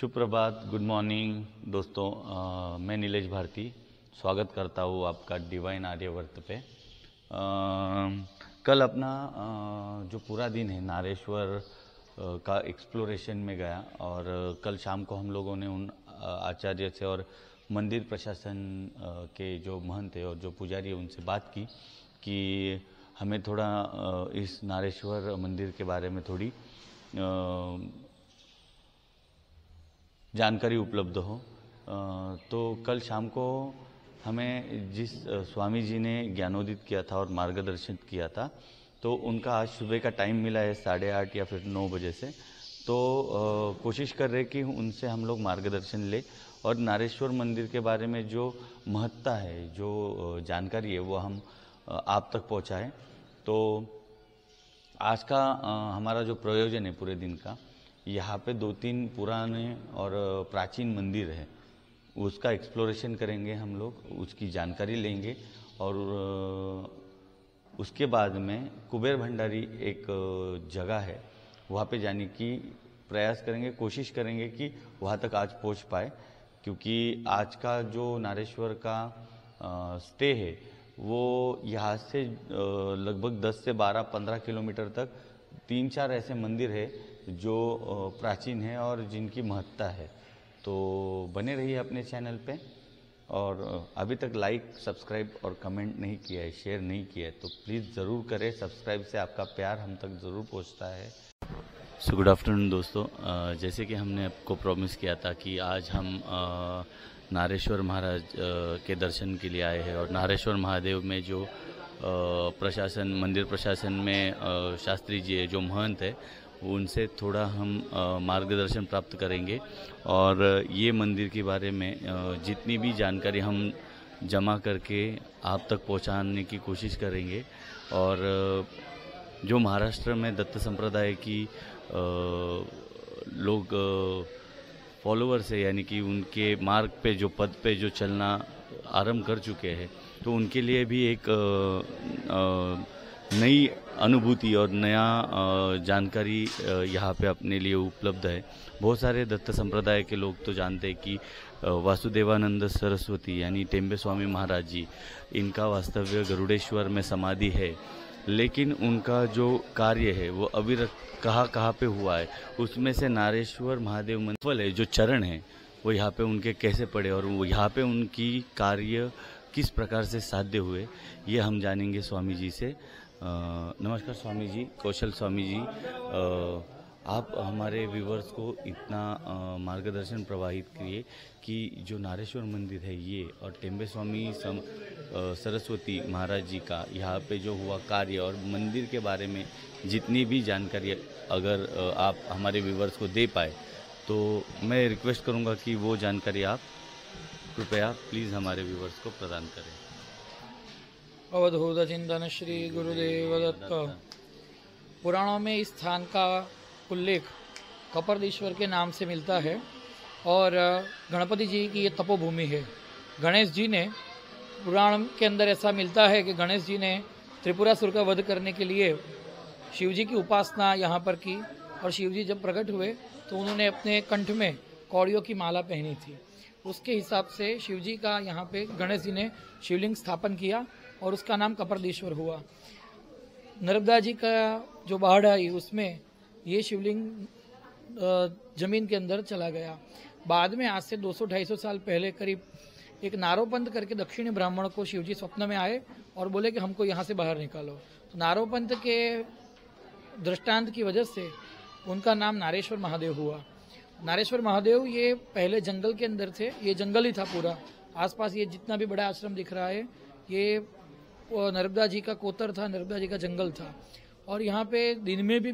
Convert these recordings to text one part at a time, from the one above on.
शुभ प्रभात, good morning दोस्तों। मैं नीलेश भारती स्वागत करता हूँ आपका डिवाइन आर्यवर्त पे। कल अपना जो पूरा दिन है नारेश्वर का एक्सप्लोरेशन में गया और कल शाम को हम लोगों ने उन आचार्य से और मंदिर प्रशासन के जो महंत है और जो पुजारी है उनसे बात की कि हमें थोड़ा इस नारेश्वर मंदिर के बारे में थोड़ी जानकारी उपलब्ध हो। तो कल शाम को हमें जिस स्वामी जी ने ज्ञानोदित किया था और मार्गदर्शन किया था, तो उनका आज सुबह का टाइम मिला है 8:30 या फिर 9 बजे से। तो कोशिश कर रहे कि उनसे हम लोग मार्गदर्शन ले और नारेश्वर मंदिर के बारे में जो महत्ता है, जो जानकारी है, वो हम आप तक पहुंचाएं। तो आज का हमारा जो प्रयोजन है पूरे दिन का, यहाँ पे 2-3 पुराने और प्राचीन मंदिर है, उसका एक्सप्लोरेशन करेंगे हम लोग, उसकी जानकारी लेंगे और उसके बाद में कुबेर भंडारी एक जगह है, वहाँ पे जाने की प्रयास करेंगे, कोशिश करेंगे कि वहाँ तक आज पहुँच पाए। क्योंकि आज का जो नारेश्वर का स्टे है वो यहाँ से लगभग 10 से 12-15 किलोमीटर तक 3-4 ऐसे मंदिर है जो प्राचीन है और जिनकी महत्ता है। तो बने रहिए अपने चैनल पे और अभी तक लाइक, सब्सक्राइब और कमेंट नहीं किया है, शेयर नहीं किया है, तो प्लीज़ ज़रूर करें। सब्सक्राइब से आपका प्यार हम तक ज़रूर पहुंचता है। सो गुड आफ्टरनून दोस्तों। जैसे कि हमने आपको प्रॉमिस किया था कि आज हम नारेश्वर महाराज के दर्शन के लिए आए हैं और नारेश्वर महादेव में जो प्रशासन, मंदिर प्रशासन में शास्त्री जी है, जो महंत है, उनसे थोड़ा हम मार्गदर्शन प्राप्त करेंगे और ये मंदिर के बारे में जितनी भी जानकारी हम जमा करके आप तक पहुंचाने की कोशिश करेंगे। और जो महाराष्ट्र में दत्त संप्रदाय की लोग फॉलोअर्स है, यानी कि उनके मार्ग पे, जो पद पे जो चलना आरंभ कर चुके हैं, तो उनके लिए भी एक नई अनुभूति और नया जानकारी यहाँ पे अपने लिए उपलब्ध है। बहुत सारे दत्त संप्रदाय के लोग तो जानते हैं कि वासुदेवानंद सरस्वती यानी टेम्बे स्वामी महाराज जी, इनका वास्तव्य गरुड़ेश्वर में समाधि है, लेकिन उनका जो कार्य है वो अविरत कहाँ पे हुआ है, उसमें से नारेश्वर महादेव मंदिर है, जो चरण है वो यहाँ पे उनके कैसे पड़े और वो यहाँ पे उनकी कार्य किस प्रकार से साध्य हुए, ये हम जानेंगे स्वामी जी से। नमस्कार स्वामी जी, कौशल स्वामी जी। आप हमारे व्यूवर्स को इतना मार्गदर्शन प्रवाहित किए कि जो नारेश्वर मंदिर है ये और टेम्बे स्वामी सरस्वती महाराज जी का यहाँ पे जो हुआ कार्य और मंदिर के बारे में जितनी भी जानकारी अगर आप हमारे व्यूवर्स को दे पाए, तो मैं रिक्वेस्ट करूँगा कि वो जानकारी आप कृपया प्लीज़ हमारे व्यूवर्स को प्रदान करें। अवधूत चिंतन श्री गुरुदेव दत्त। पुराणों में इस स्थान का उल्लेख कपर्दीश्वर के नाम से मिलता है और गणपति जी की ये तपोभूमि है। गणेश जी ने, पुराण के अंदर ऐसा मिलता है कि गणेश जी ने त्रिपुरासुर का वध करने के लिए शिव जी की उपासना यहाँ पर की और शिव जी जब प्रकट हुए तो उन्होंने अपने कंठ में कौड़ियों की माला पहनी थी। उसके हिसाब से शिव जी का यहाँ पे गणेश जी ने शिवलिंग स्थापन किया और उसका नाम कपर्दीश्वर हुआ। नर्मदा जी का जो बाढ़ आई उसमें ये शिवलिंग जमीन के अंदर चला गया। बाद में आज से 200-250 साल पहले करीब एक नारोपंत करके दक्षिणी ब्राह्मण को शिवजी स्वप्न में आए और बोले कि हमको यहाँ से बाहर निकालो। तो नारोपंत के दृष्टांत की वजह से उनका नाम नारेश्वर महादेव हुआ। नारेश्वर महादेव ये पहले जंगल के अंदर थे, ये जंगल ही था पूरा। आसपास ये जितना भी बड़ा आश्रम दिख रहा है ये नर्मदा जी का कोतर था, नर्मदा जी का जंगल था। और यहाँ पे दिन में भी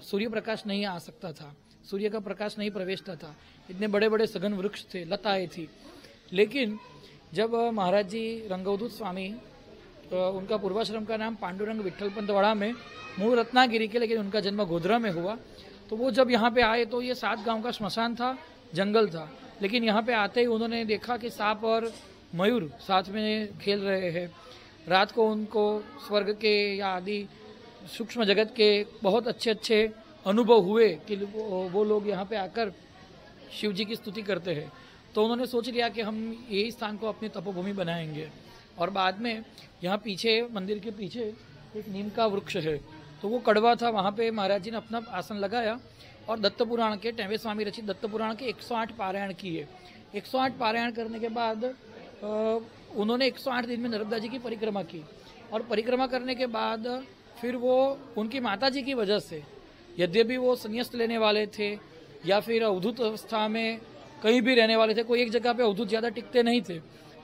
सूर्य प्रकाश नहीं आ सकता था, सूर्य का प्रकाश नहीं प्रवेशता था। इतने बड़े बड़े सघन वृक्ष थे, लताएं थी। लेकिन जब महाराज जी रंगवदूत स्वामी, उनका पूर्वाश्रम का नाम पांडुरंग विठल पंतवाड़ा में, मूल रत्नागिरी के, लेकिन उनका जन्म गोधरा में हुआ, तो वो जब यहाँ पे आए तो ये 7 गांव का श्मशान था, जंगल था। लेकिन यहाँ पे आते ही उन्होंने देखा कि सांप और मयूर साथ में खेल रहे हैं। रात को उनको स्वर्ग के या आदि सूक्ष्म जगत के बहुत अच्छे अच्छे अनुभव हुए कि वो लोग यहाँ पे आकर शिव जी की स्तुति करते हैं। तो उन्होंने सोच लिया कि हम यही स्थान को अपनी तपोभूमि बनाएंगे। और बाद में यहाँ पीछे, मंदिर के पीछे एक नीम का वृक्ष है, तो वो कड़वा था, वहाँ पे महाराज जी ने अपना आसन लगाया और दत्त पुराण के, टेंवे स्वामी रचित दत्त पुराण के 108 पारायण किए। 108 पारायण करने के बाद उन्होंने 108 दिन में नर्मदा जी की परिक्रमा की। और परिक्रमा करने के बाद फिर वो उनकी माता जी की वजह से, यद्यपि वो संन्यास लेने वाले थे या फिर अवधूत अवस्था में कहीं भी रहने वाले थे, कोई एक जगह पे अवधूत ज्यादा टिकते नहीं थे,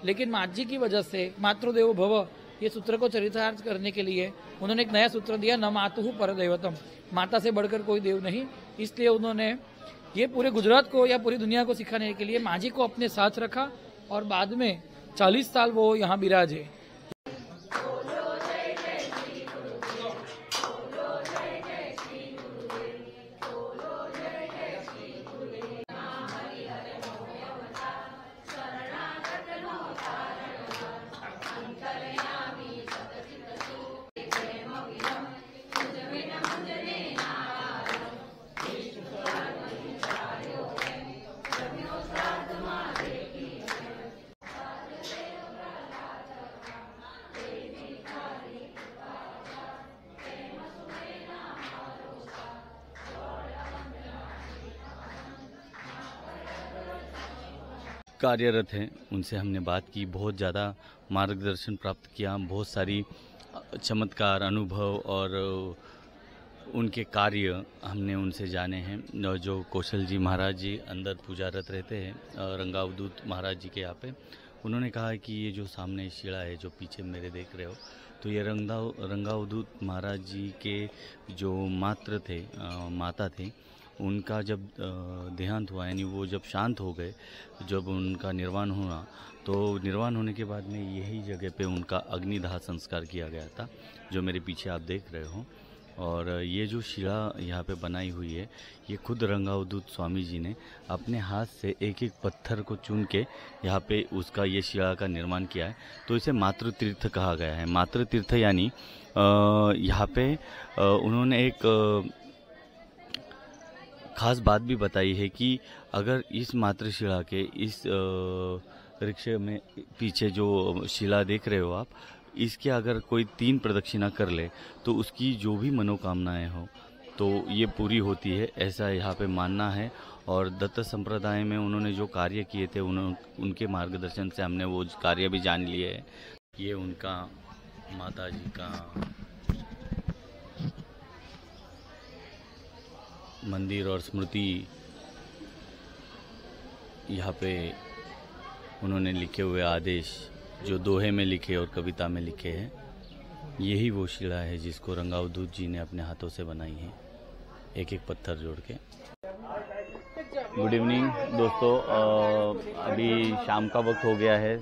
लेकिन माँ जी की वजह से मातृदेवो भव ये सूत्र को चरितार्थ करने के लिए उन्होंने एक नया सूत्र दिया, न मातुः परदैवतम, माता से बढ़कर कोई देव नहीं। इसलिए उन्होंने ये पूरे गुजरात को या पूरी दुनिया को सिखाने के लिए माँ जी को अपने साथ रखा और बाद में 40 साल वो यहाँ विराजे। कार्यरत हैं उनसे हमने बात की, बहुत ज़्यादा मार्गदर्शन प्राप्त किया, बहुत सारी चमत्कार अनुभव और उनके कार्य हमने उनसे जाने हैं। जो कौशल जी महाराज जी अंदर पूजारत रहते हैं रंगावधूत महाराज जी के यहाँ पे, उन्होंने कहा कि ये जो सामने शिला है जो पीछे मेरे देख रहे हो, तो ये रंगावधूत महाराज जी के जो माता थे, उनका जब देहांत हुआ, यानी वो जब शांत हो गए, जब उनका निर्वाण हुआ, तो निर्वाण होने के बाद में यही जगह पे उनका अग्निदाह संस्कार किया गया था, जो मेरे पीछे आप देख रहे हो। और ये जो शिला यहाँ पे बनाई हुई है, ये खुद रंगावधूत स्वामी जी ने अपने हाथ से एक एक पत्थर को चुन के यहाँ पे उसका ये शिला का निर्माण किया है। तो इसे मातृतीर्थ कहा गया है। मातृतीर्थ यानी यहाँ पे उन्होंने एक खास बात भी बताई है कि अगर इस मातृशिला के इस वृक्ष में पीछे जो शिला देख रहे हो आप, इसके अगर कोई 3 प्रदक्षिणा कर ले तो उसकी जो भी मनोकामनाएं हो तो ये पूरी होती है, ऐसा यहाँ पे मानना है। और दत्त संप्रदाय में उन्होंने जो कार्य किए थे उनके मार्गदर्शन से हमने वो कार्य भी जान लिए है। ये उनका माता जी का मंदिर और स्मृति यहाँ पे उन्होंने लिखे हुए आदेश जो दोहे में लिखे और कविता में लिखे हैं, यही वो शिला है जिसको रंगावधूत जी ने अपने हाथों से बनाई है, एक एक पत्थर जोड़ के। गुड इवनिंग दोस्तों, अभी शाम का वक्त हो गया है,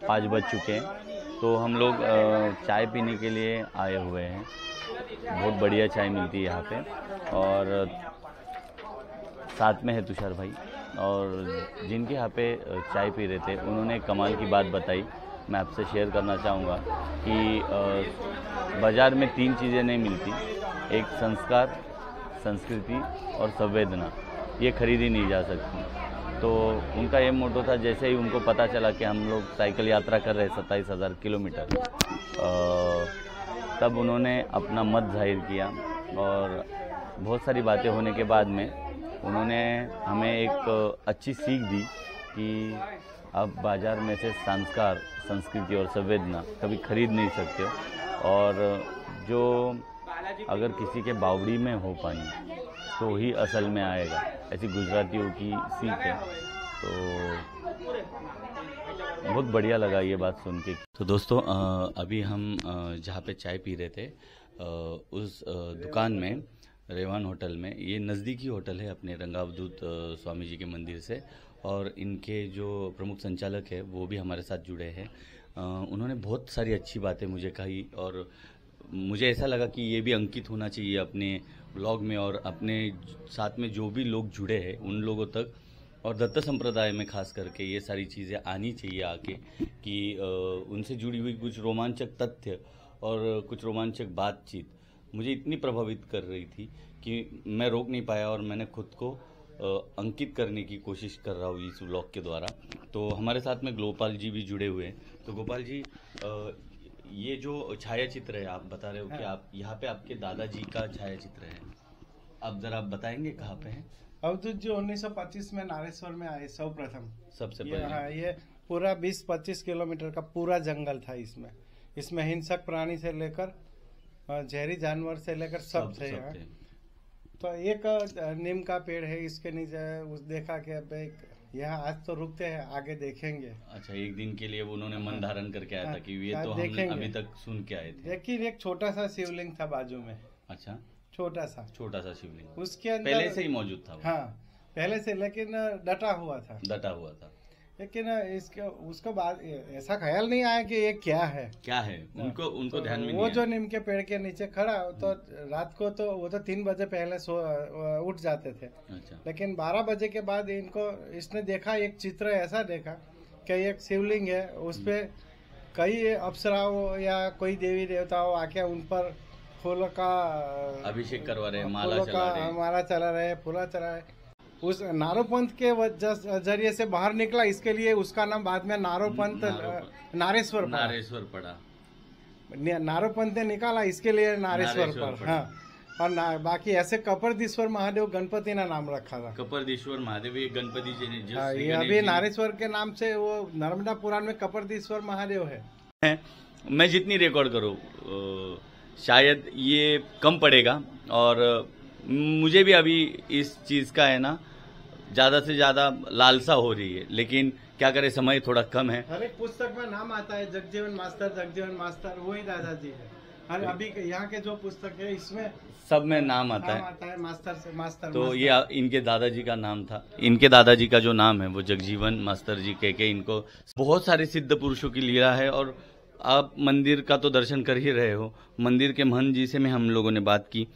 5 बज चुके हैं, तो हम लोग चाय पीने के लिए आए हुए हैं। बहुत बढ़िया चाय मिलती है यहाँ पे, और साथ में है तुषार भाई, और जिनके यहाँ पे चाय पी रहे थे उन्होंने कमाल की बात बताई, मैं आपसे शेयर करना चाहूँगा कि बाज़ार में 3 चीज़ें नहीं मिलती, एक संस्कार, संस्कृति और संवेदना, ये खरीदी नहीं जा सकती। तो उनका ये मोटो था, जैसे ही उनको पता चला कि हम लोग साइकिल यात्रा कर रहे हैं 27,000 किलोमीटर, तब उन्होंने अपना मत जाहिर किया, और बहुत सारी बातें होने के बाद में उन्होंने हमें एक अच्छी सीख दी कि आप बाज़ार में से संस्कार, संस्कृति और संवेदना कभी खरीद नहीं सकते हो, और जो अगर किसी के बावड़ी में हो पानी तो ही असल में आएगा, ऐसी गुजरातियों की सीख है। तो बहुत बढ़िया लगा ये बात सुन के। तो दोस्तों अभी हम जहाँ पे चाय पी रहे थे उस दुकान में, रेवान होटल में, ये नज़दीकी होटल है अपने रंगावधूत स्वामी जी के मंदिर से, और इनके जो प्रमुख संचालक है वो भी हमारे साथ जुड़े हैं। उन्होंने बहुत सारी अच्छी बातें मुझे कही, और मुझे ऐसा लगा कि ये भी अंकित होना चाहिए अपने ब्लॉग में, और अपने साथ में जो भी लोग जुड़े हैं उन लोगों तक, और दत्त संप्रदाय में खास करके ये सारी चीज़ें आनी चाहिए आके, कि उनसे जुड़ी हुई कुछ रोमांचक तथ्य और कुछ रोमांचक बातचीत मुझे इतनी प्रभावित कर रही थी कि मैं रोक नहीं पाया, और मैंने खुद को अंकित करने की कोशिश कर रहा हूँ इस व्लॉग के द्वारा। तो हमारे साथ में गोपाल जी भी जुड़े हुए हैं। तो गोपाल जी, ये जो छाया चित्र है, आप बता रहे हो कि आप यहाँ पे आपके दादाजी का छाया चित्र है, आप जरा बताएंगे कहाँ पे है? अवधूत जी 1925 में नारेश्वर में आए सर्वप्रथम। सबसे ये पहले हाँ, ये पूरा 20-25 किलोमीटर का पूरा जंगल था। इसमें हिंसक प्राणी से लेकर जहरी जानवर से लेकर सब थे यहाँ। तो एक नीम का पेड़ है, इसके नीचे उस देखा कि अब यहाँ आज तो रुकते हैं, आगे देखेंगे। अच्छा, एक दिन के लिए उन्होंने मन धारण करके आया था कि ये हाँ, तो हम अभी तक सुन के आए थे। लेकिन एक छोटा सा शिवलिंग था बाजू में। अच्छा, छोटा सा शिवलिंग उसके अंदर पहले से ही मौजूद था वो? हाँ, पहले से, लेकिन डटा हुआ था। लेकिन उसको बाद ऐसा ख्याल नहीं आया कि ये क्या है। उनको तो ध्यान में वो नहीं जो नीम के पेड़ के नीचे खड़ा, तो रात को तो वो तो 3 बजे पहले उठ जाते थे। अच्छा। लेकिन 12 बजे के बाद इसने देखा, एक चित्र ऐसा देखा कि एक शिवलिंग है, उस पे कई अप्सराओं या कोई देवी देवताओं आके उन पर फूलों का अभिषेक करवा रहे, माला चला रहे, फूला चला रहे। उस नारोपंथ के जरिए से बाहर निकला, इसके लिए उसका नाम बाद में नारोपंथ नारेश्वर पड़ा। नारोपंथ ने निकाला, इसके लिए नारेश्वर पर। हाँ, और बाकी ऐसे कपरदीश्वर महादेव गणपति ना नाम रखा था। कपरदीश्वर महादेव ये गणपति जी ने हाँ, ये अभी नारेश्वर के नाम से वो नर्मदा पुराण में कपरदीश्वर महादेव है। मैं जितनी रिकॉर्ड करूँ शायद ये कम पड़ेगा, और मुझे भी अभी इस चीज का है ना ज्यादा से ज्यादा लालसा हो रही है, लेकिन क्या करें, समय थोड़ा कम है। हर एक पुस्तक में नाम आता है जगजीवन मास्टर वही दादाजी है। और अभी यहाँ के जो पुस्तक है इसमें सब में नाम आता है मास्टर। तो ये इनके दादाजी का नाम था। इनके दादाजी का जो नाम है वो जगजीवन मास्टर जी कह के इनको। बहुत सारे सिद्ध पुरुषों की लीला है, और आप मंदिर का तो दर्शन कर ही रहे हो। मंदिर के महंत जी से में हम लोगों ने बात की,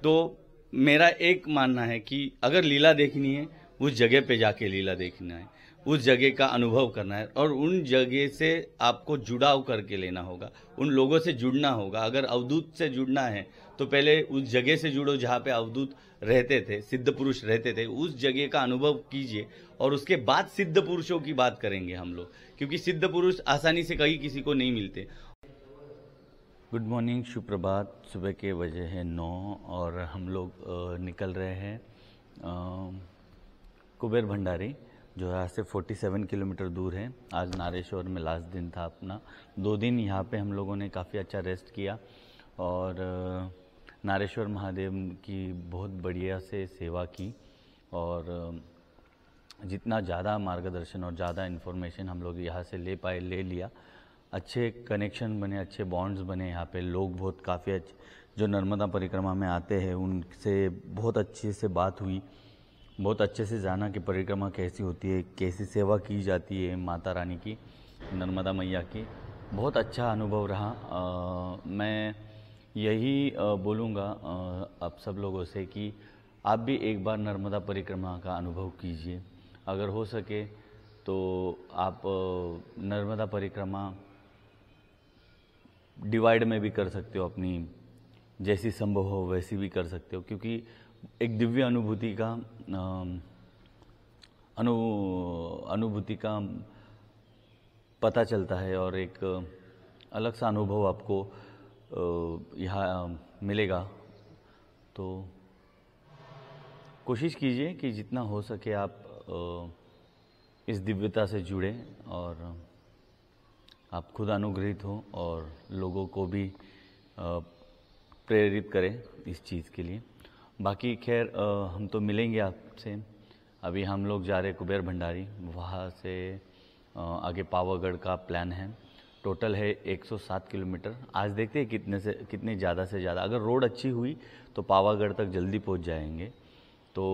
तो मेरा एक मानना है कि अगर लीला देखनी है, उस जगह पे जाके लीला देखना है, उस जगह का अनुभव करना है, और उन जगह से आपको जुड़ाव करके लेना होगा, उन लोगों से जुड़ना होगा। अगर अवधूत से जुड़ना है तो पहले उस जगह से जुड़ो जहाँ पे अवधूत रहते थे, सिद्ध पुरुष रहते थे, उस जगह का अनुभव कीजिए, और उसके बाद सिद्ध पुरुषों की बात करेंगे हम लोग, क्योंकि सिद्ध पुरुष आसानी से कहीं किसी को नहीं मिलते। गुड मॉर्निंग, सुप्रभात। सुबह के बजे है 9 और हम लोग निकल रहे हैं कुबेर भंडारी, जो यहाँ से 47 किलोमीटर दूर है। आज नारेश्वर में लास्ट दिन था अपना। 2 दिन यहाँ पे हम लोगों ने काफ़ी अच्छा रेस्ट किया, और नारेश्वर महादेव की बहुत बढ़िया से सेवा की, और जितना ज़्यादा मार्गदर्शन और ज़्यादा इन्फॉर्मेशन हम लोग यहाँ से ले पाए ले लिया। अच्छे कनेक्शन बने, अच्छे बॉन्ड्स बने। यहाँ पे लोग बहुत काफ़ी अच्छे जो नर्मदा परिक्रमा में आते हैं उनसे बहुत अच्छे से बात हुई, बहुत अच्छे से जाना कि परिक्रमा कैसी होती है, कैसी सेवा की जाती है माता रानी की, नर्मदा मैया की। बहुत अच्छा अनुभव रहा। मैं यही बोलूँगा आप सब लोगों से कि आप भी एक बार नर्मदा परिक्रमा का अनुभव कीजिए। अगर हो सके तो आप नर्मदा परिक्रमा डिवाइड में भी कर सकते हो, अपनी जैसी संभव हो वैसी भी कर सकते हो, क्योंकि एक दिव्य अनुभूति का अनुभूति का पता चलता है, और एक अलग सा अनुभव आपको यहाँ मिलेगा। तो कोशिश कीजिए कि जितना हो सके आप इस दिव्यता से जुड़े, और आप खुद अनुग्रहित हो और लोगों को भी प्रेरित करें इस चीज़ के लिए। बाकी खैर हम तो मिलेंगे आपसे। अभी हम लोग जा रहे कुबेर भंडारी, वहाँ से आगे पावागढ़ का प्लान है। टोटल है 107 किलोमीटर। आज देखते हैं कितने ज़्यादा से ज़्यादा, अगर रोड अच्छी हुई तो पावागढ़ तक जल्दी पहुँच जाएंगे। तो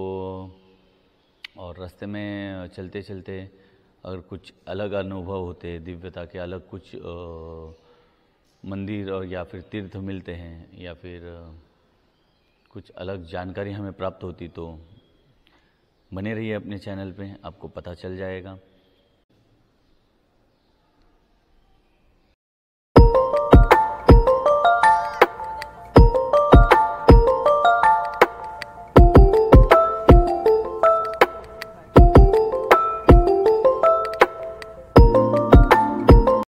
और रास्ते में चलते चलते अगर कुछ अलग अनुभव होते, दिव्यता के अलग कुछ मंदिर और या फिर तीर्थ मिलते हैं, या फिर कुछ अलग जानकारी हमें प्राप्त होती, तो बने रहिए अपने चैनल पे, आपको पता चल जाएगा।